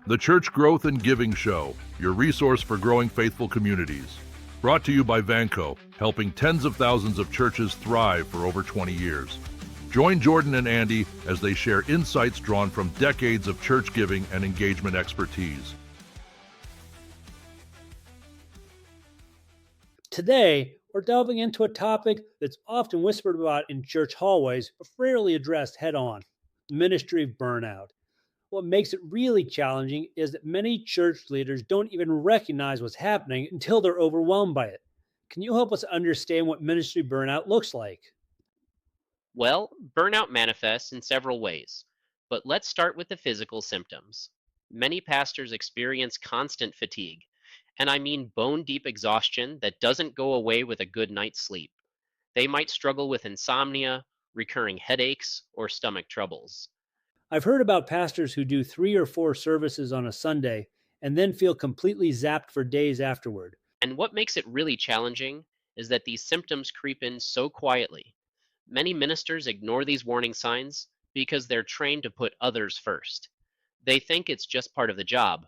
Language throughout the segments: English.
The Church Growth and Giving Show, your resource for growing faithful communities. Brought to you by Vanco, helping tens of thousands of churches thrive for over 20 years. Join Jordan and Andy as they share insights drawn from decades of church giving and engagement expertise. Today, we're delving into a topic that's often whispered about in church hallways, but rarely addressed head on: the ministry of burnout. What makes it really challenging is that many church leaders don't even recognize what's happening until they're overwhelmed by it. Can you help us understand what ministry burnout looks like? Well, burnout manifests in several ways, but let's start with the physical symptoms. Many pastors experience constant fatigue, and I mean bone deep exhaustion that doesn't go away with a good night's sleep. They might struggle with insomnia, recurring headaches, or stomach troubles. I've heard about pastors who do 3 or 4 services on a Sunday and then feel completely zapped for days afterward. And what makes it really challenging is that these symptoms creep in so quietly. Many ministers ignore these warning signs because they're trained to put others first. They think it's just part of the job,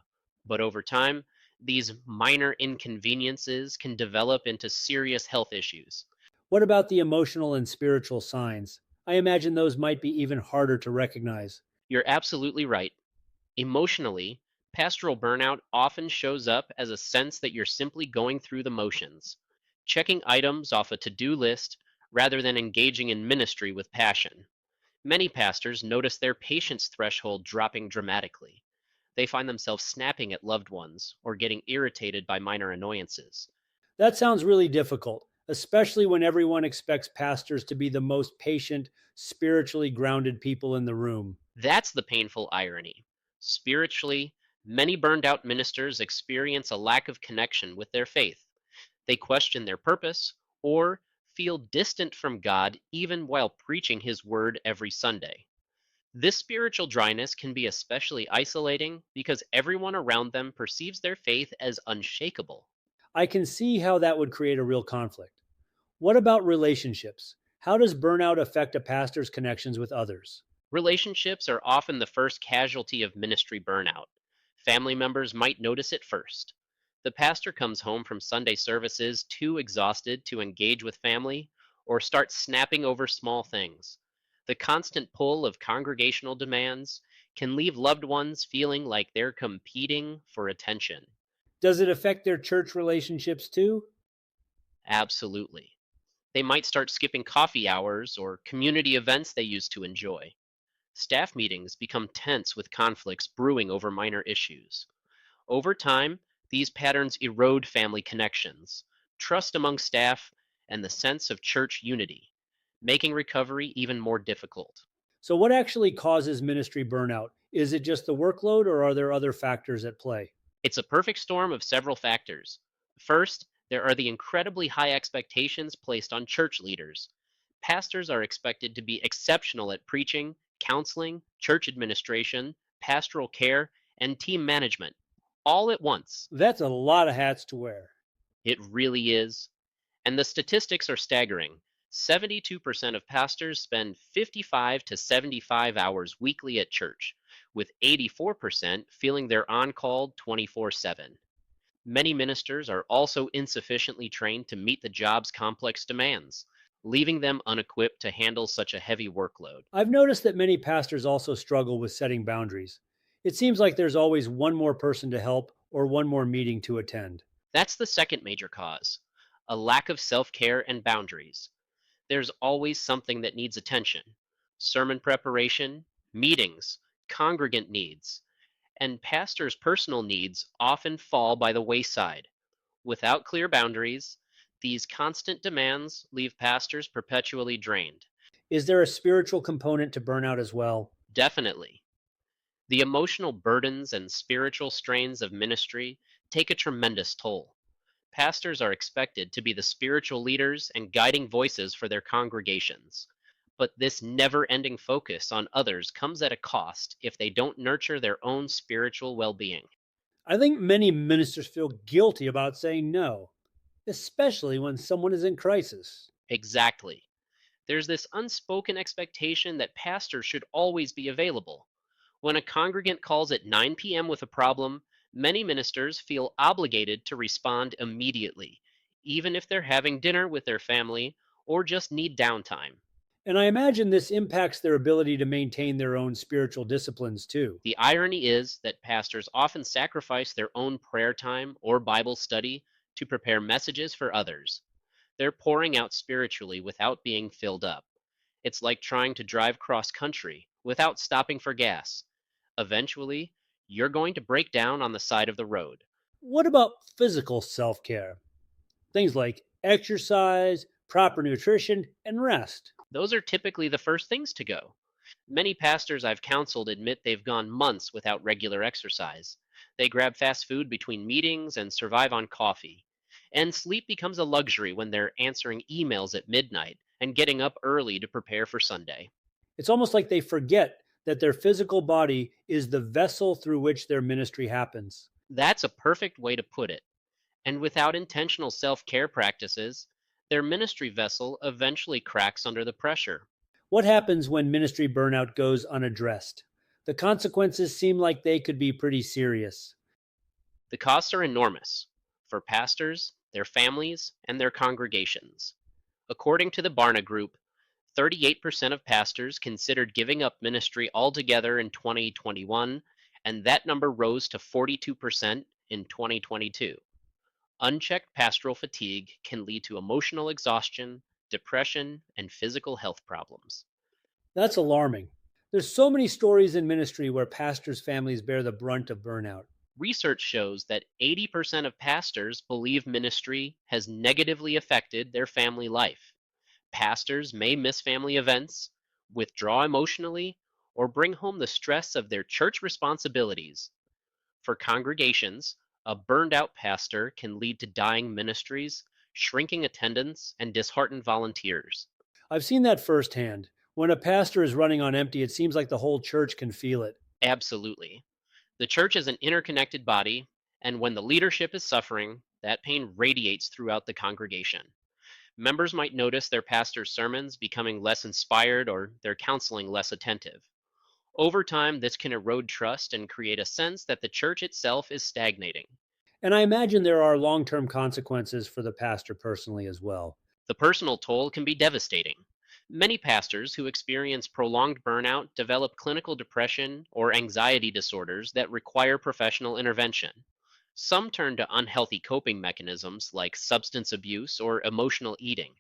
but over time, these minor inconveniences can develop into serious health issues. What about the emotional and spiritual signs? I imagine those might be even harder to recognize. You're absolutely right. Emotionally, pastoral burnout often shows up as a sense that you're simply going through the motions, checking items off a to do list rather than engaging in ministry with passion. Many pastors notice their patience threshold dropping dramatically. They find themselves snapping at loved ones or getting irritated by minor annoyances. That sounds really difficult, especially when everyone expects pastors to be the most patient, spiritually grounded people in the room. That's the painful irony. Spiritually, many burned out ministers experience a lack of connection with their faith. They question their purpose or feel distant from God even while preaching His word every Sunday. This spiritual dryness can be especially isolating because everyone around them perceives their faith as unshakable. I can see how that would create a real conflict. What about relationships? How does burnout affect a pastor's connections with others? Relationships are often the first casualty of ministry burnout. Family members might notice it first. The pastor comes home from Sunday services too exhausted to engage with family or starts snapping over small things. The constant pull of congregational demands can leave loved ones feeling like they're competing for attention. Does it affect their church relationships too? Absolutely. They might start skipping coffee hours or community events they used to enjoy. Staff meetings become tense with conflicts brewing over minor issues. Over time, these patterns erode family connections, trust among staff, and the sense of church unity, making recovery even more difficult. So, what actually causes ministry burnout? Is it just the workload, or are there other factors at play? It's a perfect storm of several factors. First, there are the incredibly high expectations placed on church leaders. Pastors are expected to be exceptional at preaching, counseling, church administration, pastoral care, and team management, all at once. That's a lot of hats to wear. It really is. And the statistics are staggering. 72% of pastors spend 55 to 75 hours weekly at church, with 84% feeling they're on call 24/7. Many ministers are also insufficiently trained to meet the job's complex demands, leaving them unequipped to handle such a heavy workload. I've noticed that many pastors also struggle with setting boundaries. It seems like there's always one more person to help or one more meeting to attend. That's the second major cause: a lack of self care and boundaries. There's always something that needs attention: sermon preparation, meetings, congregant needs, and pastors' personal needs often fall by the wayside. Without clear boundaries, these constant demands leave pastors perpetually drained. Is there a spiritual component to burnout as well? Definitely. The emotional burdens and spiritual strains of ministry take a tremendous toll. Pastors are expected to be the spiritual leaders and guiding voices for their congregations. But this never ending focus on others comes at a cost if they don't nurture their own spiritual well being. I think many ministers feel guilty about saying no, especially when someone is in crisis. Exactly. There's this unspoken expectation that pastors should always be available. When a congregant calls at 9 p.m. with a problem, many ministers feel obligated to respond immediately, even if they're having dinner with their family or just need downtime. And I imagine this impacts their ability to maintain their own spiritual disciplines too. The irony is that pastors often sacrifice their own prayer time or Bible study to prepare messages for others. They're pouring out spiritually without being filled up. It's like trying to drive cross country without stopping for gas. Eventually, you're going to break down on the side of the road. What about physical self care? Things like exercise, proper nutrition, and rest. Those are typically the first things to go. Many pastors I've counseled admit they've gone months without regular exercise. They grab fast food between meetings and survive on coffee. And sleep becomes a luxury when they're answering emails at midnight and getting up early to prepare for Sunday. It's almost like they forget that their physical body is the vessel through which their ministry happens. That's a perfect way to put it. And without intentional self care practices, their ministry vessel eventually cracks under the pressure. What happens when ministry burnout goes unaddressed? The consequences seem like they could be pretty serious. The costs are enormous for pastors, their families, and their congregations. According to the Barna Group, 38% of pastors considered giving up ministry altogether in 2021, and that number rose to 42% in 2022. Unchecked pastoral fatigue can lead to emotional exhaustion, depression, and physical health problems. That's alarming. There's so many stories in ministry where pastors' families bear the brunt of burnout. Research shows that 80% of pastors believe ministry has negatively affected their family life. Pastors may miss family events, withdraw emotionally, or bring home the stress of their church responsibilities. For congregations, a burned out pastor can lead to dying ministries, shrinking attendance, and disheartened volunteers. I've seen that firsthand. When a pastor is running on empty, it seems like the whole church can feel it. Absolutely. The church is an interconnected body, and when the leadership is suffering, that pain radiates throughout the congregation. Members might notice their pastor's sermons becoming less inspired or their counseling less attentive. Over time, this can erode trust and create a sense that the church itself is stagnating. And I imagine there are long term consequences for the pastor personally as well. The personal toll can be devastating. Many pastors who experience prolonged burnout develop clinical depression or anxiety disorders that require professional intervention. Some turn to unhealthy coping mechanisms like substance abuse or emotional eating.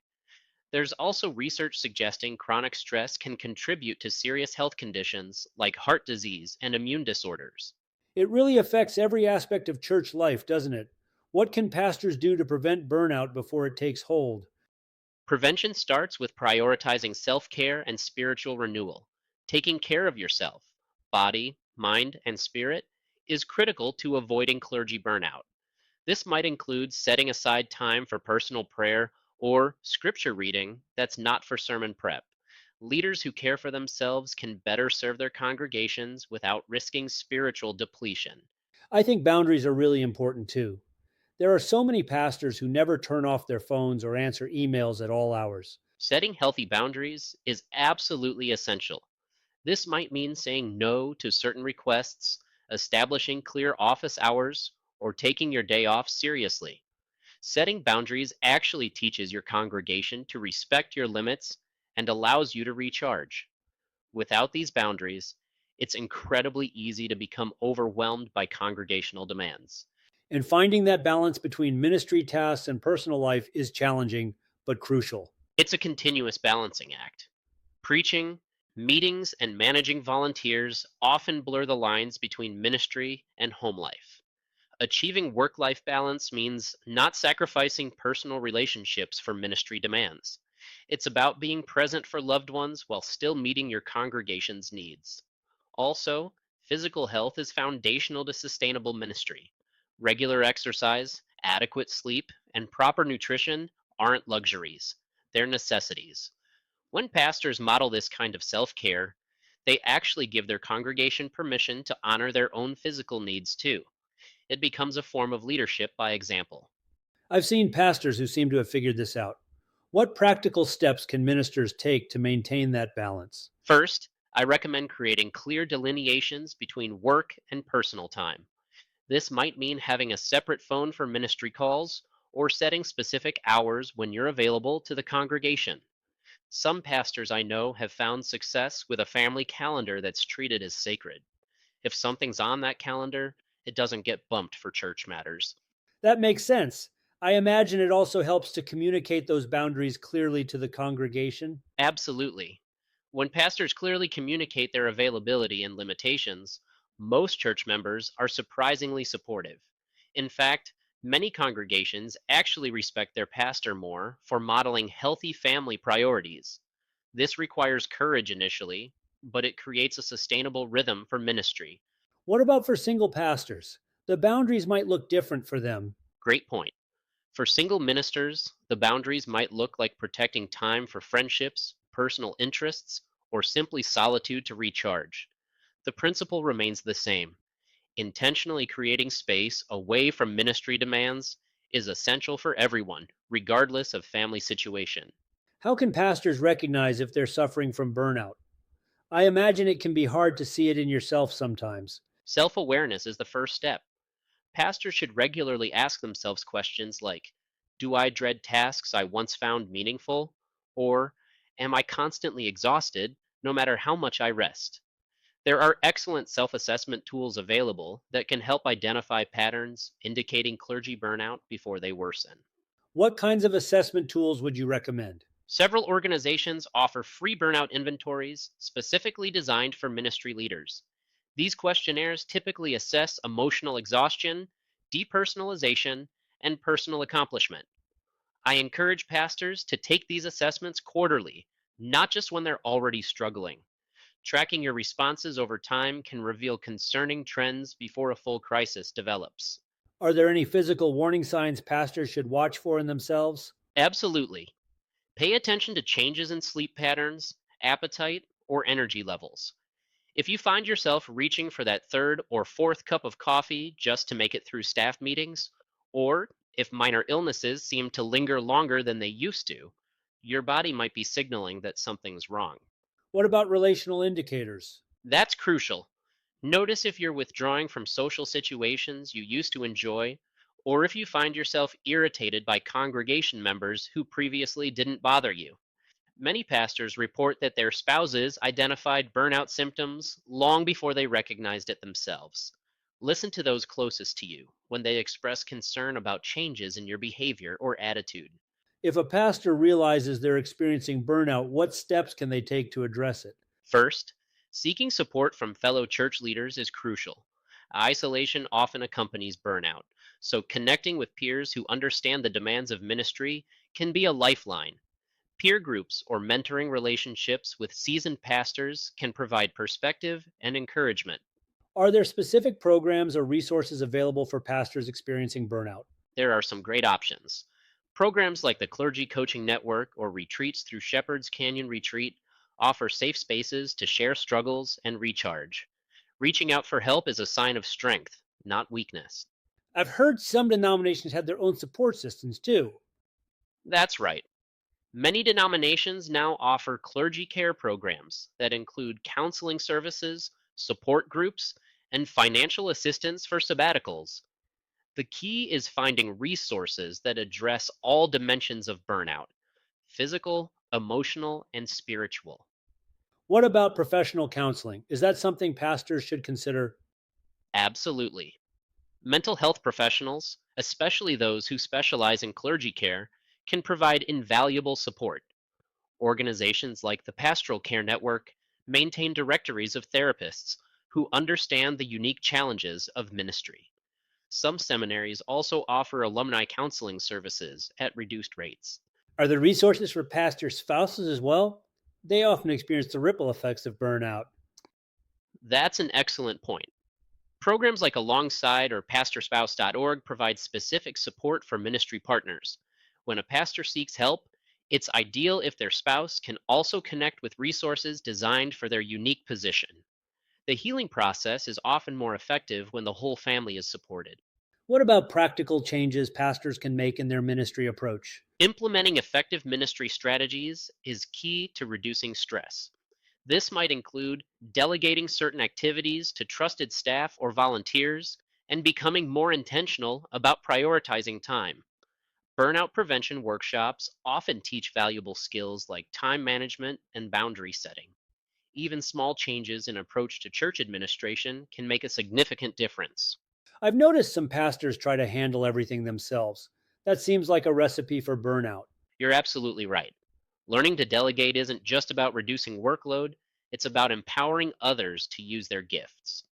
There's also research suggesting chronic stress can contribute to serious health conditions like heart disease and immune disorders. It really affects every aspect of church life, doesn't it? What can pastors do to prevent burnout before it takes hold? Prevention starts with prioritizing self care and spiritual renewal. Taking care of yourself, body, mind, and spirit, is critical to avoiding clergy burnout. This might include setting aside time for personal prayer or scripture reading that's not for sermon prep. Leaders who care for themselves can better serve their congregations without risking spiritual depletion. I think boundaries are really important too. There are so many pastors who never turn off their phones or answer emails at all hours. Setting healthy boundaries is absolutely essential. This might mean saying no to certain requests, establishing clear office hours, or taking your day off seriously. Setting boundaries actually teaches your congregation to respect your limits and allows you to recharge. Without these boundaries, it's incredibly easy to become overwhelmed by congregational demands. And finding that balance between ministry tasks and personal life is challenging, but crucial. It's a continuous balancing act. Preaching, meetings, and managing volunteers often blur the lines between ministry and home life. Achieving work life balance means not sacrificing personal relationships for ministry demands. It's about being present for loved ones while still meeting your congregation's needs. Also, physical health is foundational to sustainable ministry. Regular exercise, adequate sleep, and proper nutrition aren't luxuries, they're necessities. When pastors model this kind of self care, they actually give their congregation permission to honor their own physical needs too. It becomes a form of leadership by example. I've seen pastors who seem to have figured this out. What practical steps can ministers take to maintain that balance? First, I recommend creating clear delineations between work and personal time. This might mean having a separate phone for ministry calls or setting specific hours when you're available to the congregation. Some pastors I know have found success with a family calendar that's treated as sacred. If something's on that calendar, it doesn't get bumped for church matters. That makes sense. I imagine it also helps to communicate those boundaries clearly to the congregation. Absolutely. When pastors clearly communicate their availability and limitations, most church members are surprisingly supportive. In fact, many congregations actually respect their pastor more for modeling healthy family priorities. This requires courage initially, but it creates a sustainable rhythm for ministry. What about for single pastors? The boundaries might look different for them. Great point. For single ministers, the boundaries might look like protecting time for friendships, personal interests, or simply solitude to recharge. The principle remains the same. Intentionally creating space away from ministry demands is essential for everyone, regardless of family situation. How can pastors recognize if they're suffering from burnout? I imagine it can be hard to see it in yourself sometimes. Self awareness is the first step. Pastors should regularly ask themselves questions like: do I dread tasks I once found meaningful? Or am I constantly exhausted no matter how much I rest? There are excellent self assessment tools available that can help identify patterns indicating clergy burnout before they worsen. What kinds of assessment tools would you recommend? Several organizations offer free burnout inventories specifically designed for ministry leaders. These questionnaires typically assess emotional exhaustion, depersonalization, and personal accomplishment. I encourage pastors to take these assessments quarterly, not just when they're already struggling. Tracking your responses over time can reveal concerning trends before a full crisis develops. Are there any physical warning signs pastors should watch for in themselves? Absolutely. Pay attention to changes in sleep patterns, appetite, or energy levels. If you find yourself reaching for that third or fourth cup of coffee just to make it through staff meetings, or if minor illnesses seem to linger longer than they used to, your body might be signaling that something's wrong. What about relational indicators? That's crucial. Notice if you're withdrawing from social situations you used to enjoy, or if you find yourself irritated by congregation members who previously didn't bother you. Many pastors report that their spouses identified burnout symptoms long before they recognized it themselves. Listen to those closest to you when they express concern about changes in your behavior or attitude. If a pastor realizes they're experiencing burnout, what steps can they take to address it? First, seeking support from fellow church leaders is crucial. Isolation often accompanies burnout, so connecting with peers who understand the demands of ministry can be a lifeline. Peer groups or mentoring relationships with seasoned pastors can provide perspective and encouragement. Are there specific programs or resources available for pastors experiencing burnout? There are some great options. Programs like the Clergy Coaching Network or retreats through Shepherd's Canyon Retreat offer safe spaces to share struggles and recharge. Reaching out for help is a sign of strength, not weakness. I've heard some denominations have their own support systems too. That's right. Many denominations now offer clergy care programs that include counseling services, support groups, and financial assistance for sabbaticals. The key is finding resources that address all dimensions of burnout: physical, emotional, and spiritual. What about professional counseling? Is that something pastors should consider? Absolutely. Mental health professionals, especially those who specialize in clergy care, can provide invaluable support. Organizations like the Pastoral Care Network maintain directories of therapists who understand the unique challenges of ministry. Some seminaries also offer alumni counseling services at reduced rates. Are there resources for pastor spouses as well? They often experience the ripple effects of burnout. That's an excellent point. Programs like Alongside or pastorspouse.org provide specific support for ministry partners. When a pastor seeks help, it's ideal if their spouse can also connect with resources designed for their unique position. The healing process is often more effective when the whole family is supported. What about practical changes pastors can make in their ministry approach? Implementing effective ministry strategies is key to reducing stress. This might include delegating certain activities to trusted staff or volunteers and becoming more intentional about prioritizing time. Burnout prevention workshops often teach valuable skills like time management and boundary setting. Even small changes in approach to church administration can make a significant difference. I've noticed some pastors try to handle everything themselves. That seems like a recipe for burnout. You're absolutely right. Learning to delegate isn't just about reducing workload, it's about empowering others to use their gifts.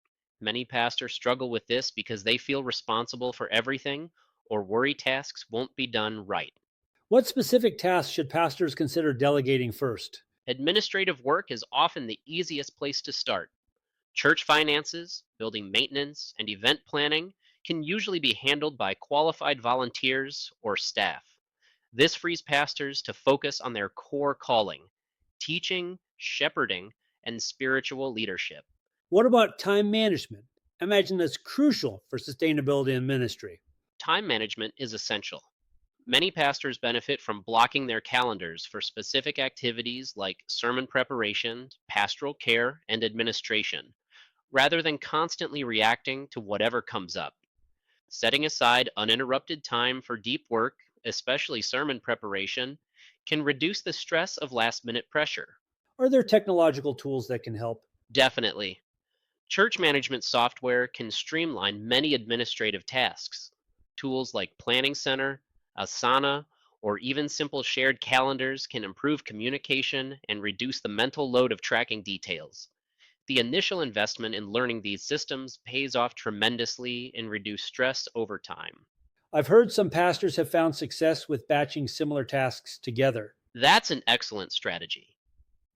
Many pastors struggle with this because they feel responsible for everything or worry tasks won't be done right. What specific tasks should pastors consider delegating first? Administrative work is often the easiest place to start. Church finances, building maintenance, and event planning can usually be handled by qualified volunteers or staff. This frees pastors to focus on their core calling: teaching, shepherding, and spiritual leadership. What about time management? I imagine that's crucial for sustainability in ministry. Time management is essential. Many pastors benefit from blocking their calendars for specific activities like sermon preparation, pastoral care, and administration, rather than constantly reacting to whatever comes up. Setting aside uninterrupted time for deep work, especially sermon preparation, can reduce the stress of last minute pressure. Are there technological tools that can help? Definitely. Church management software can streamline many administrative tasks. Tools like Planning Center, Asana, or even simple shared calendars can improve communication and reduce the mental load of tracking details. The initial investment in learning these systems pays off tremendously and reduce stress over time. I've heard some pastors have found success with batching similar tasks together. That's an excellent strategy.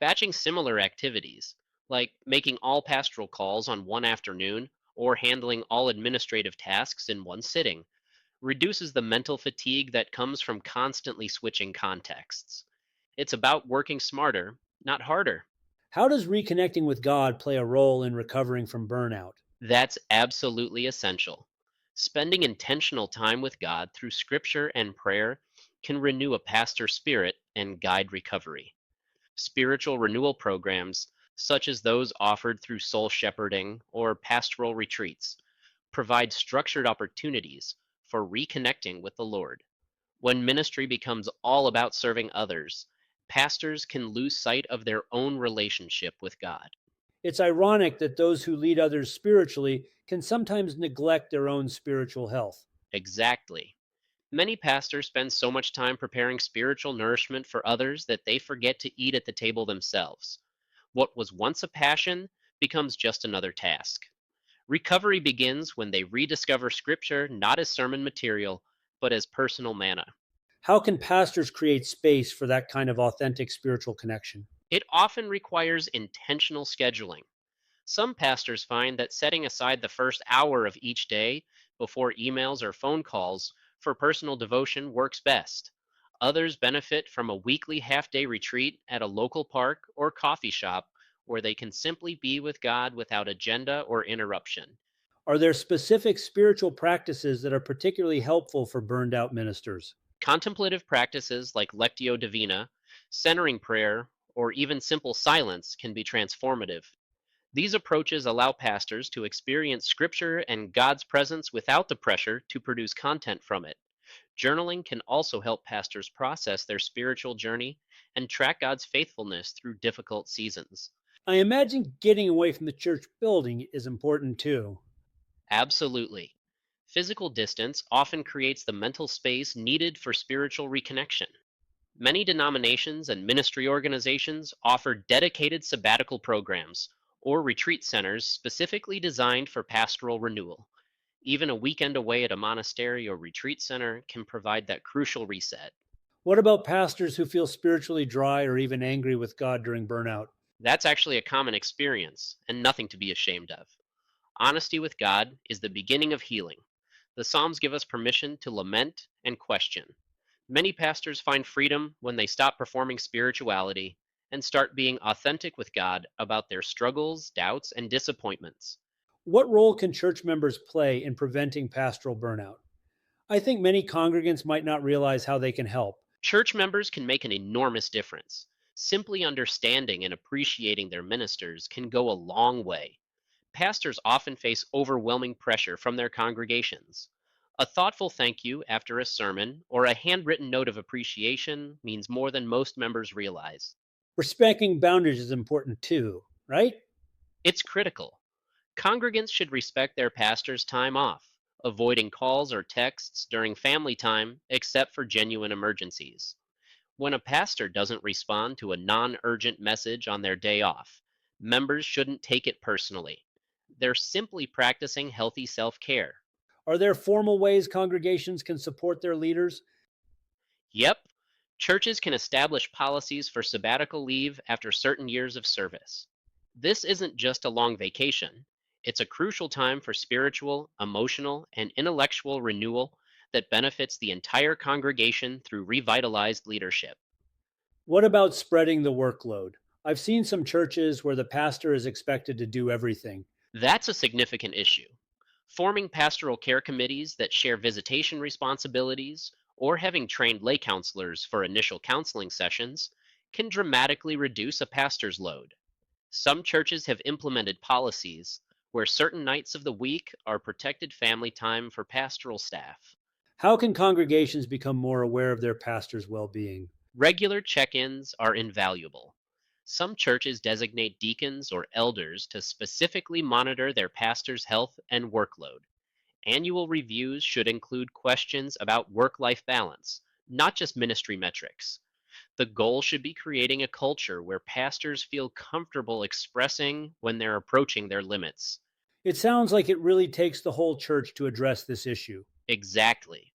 Batching similar activities, like making all pastoral calls on one afternoon or handling all administrative tasks in one sitting, reduces the mental fatigue that comes from constantly switching contexts. It's about working smarter, not harder. How does reconnecting with God play a role in recovering from burnout? That's absolutely essential. Spending intentional time with God through scripture and prayer can renew a pastor's spirit and guide recovery. Spiritual renewal programs, such as those offered through soul shepherding or pastoral retreats, provide structured opportunities for reconnecting with the Lord. When ministry becomes all about serving others, pastors can lose sight of their own relationship with God. It's ironic that those who lead others spiritually can sometimes neglect their own spiritual health. Exactly. Many pastors spend so much time preparing spiritual nourishment for others that they forget to eat at the table themselves. What was once a passion becomes just another task. Recovery begins when they rediscover Scripture not as sermon material, but as personal manna. How can pastors create space for that kind of authentic spiritual connection? It often requires intentional scheduling. Some pastors find that setting aside the first hour of each day before emails or phone calls for personal devotion works best. Others benefit from a weekly half-day retreat at a local park or coffee shop where they can simply be with God without agenda or interruption. Are there specific spiritual practices that are particularly helpful for burned out ministers? Contemplative practices like Lectio Divina, centering prayer, or even simple silence can be transformative. These approaches allow pastors to experience Scripture and God's presence without the pressure to produce content from it. Journaling can also help pastors process their spiritual journey and track God's faithfulness through difficult seasons. I imagine getting away from the church building is important too. Absolutely. Physical distance often creates the mental space needed for spiritual reconnection. Many denominations and ministry organizations offer dedicated sabbatical programs or retreat centers specifically designed for pastoral renewal. Even a weekend away at a monastery or retreat center can provide that crucial reset. What about pastors who feel spiritually dry or even angry with God during burnout? That's actually a common experience and nothing to be ashamed of. Honesty with God is the beginning of healing. The Psalms give us permission to lament and question. Many pastors find freedom when they stop performing spirituality and start being authentic with God about their struggles, doubts, and disappointments. What role can church members play in preventing pastoral burnout? I think many congregants might not realize how they can help. Church members can make an enormous difference. Simply understanding and appreciating their ministers can go a long way. Pastors often face overwhelming pressure from their congregations. A thoughtful thank you after a sermon or a handwritten note of appreciation means more than most members realize. Respecting boundaries is important too, right? It's critical. Congregants should respect their pastor's time off, avoiding calls or texts during family time except for genuine emergencies. When a pastor doesn't respond to a non urgent message on their day off, members shouldn't take it personally. They're simply practicing healthy self care. Are there formal ways congregations can support their leaders? Yep, churches can establish policies for sabbatical leave after certain years of service. This isn't just a long vacation, it's a crucial time for spiritual, emotional, and intellectual renewal that benefits the entire congregation through revitalized leadership. What about spreading the workload? I've seen some churches where the pastor is expected to do everything. That's a significant issue. Forming pastoral care committees that share visitation responsibilities or having trained lay counselors for initial counseling sessions can dramatically reduce a pastor's load. Some churches have implemented policies where certain nights of the week are protected family time for pastoral staff. How can congregations become more aware of their pastor's well being? Regular check ins are invaluable. Some churches designate deacons or elders to specifically monitor their pastor's health and workload. Annual reviews should include questions about work life balance, not just ministry metrics. The goal should be creating a culture where pastors feel comfortable expressing when they're approaching their limits. It sounds like it really takes the whole church to address this issue. Exactly.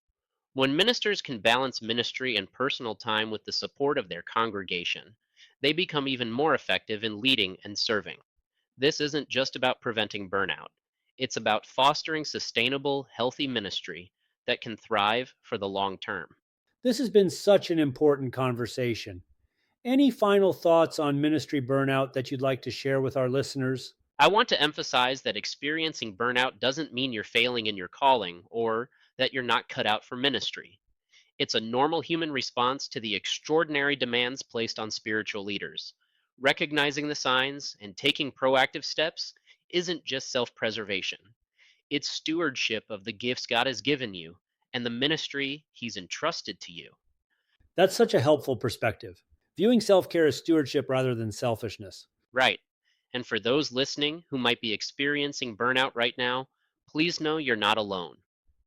When ministers can balance ministry and personal time with the support of their congregation, they become even more effective in leading and serving. This isn't just about preventing burnout, it's about fostering sustainable, healthy ministry that can thrive for the long term. This has been such an important conversation. Any final thoughts on ministry burnout that you'd like to share with our listeners? I want to emphasize that experiencing burnout doesn't mean you're failing in your calling or that you're not cut out for ministry. It's a normal human response to the extraordinary demands placed on spiritual leaders. Recognizing the signs and taking proactive steps isn't just self preservation, it's stewardship of the gifts God has given you and the ministry He's entrusted to you. That's such a helpful perspective. Viewing self care as stewardship rather than selfishness. Right. And for those listening who might be experiencing burnout right now, please know you're not alone.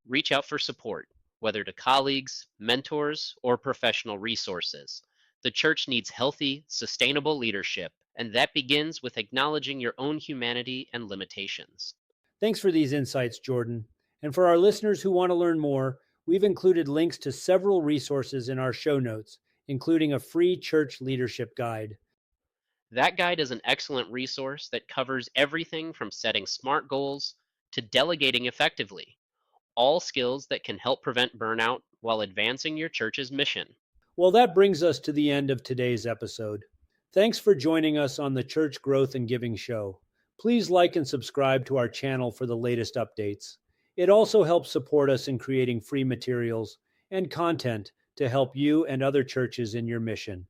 Reach out for support, whether to colleagues, mentors, or professional resources. The church needs healthy, sustainable leadership, and that begins with acknowledging your own humanity and limitations. Thanks for these insights, Jordan. And for our listeners who want to learn more, we've included links to several resources in our show notes, including a free church leadership guide. That guide is an excellent resource that covers everything from setting smart goals to delegating effectively, all skills that can help prevent burnout while advancing your church's mission. Well, that brings us to the end of today's episode. Thanks for joining us on the Church Growth and Giving Show. Please like and subscribe to our channel for the latest updates. It also helps support us in creating free materials and content to help you and other churches in your mission.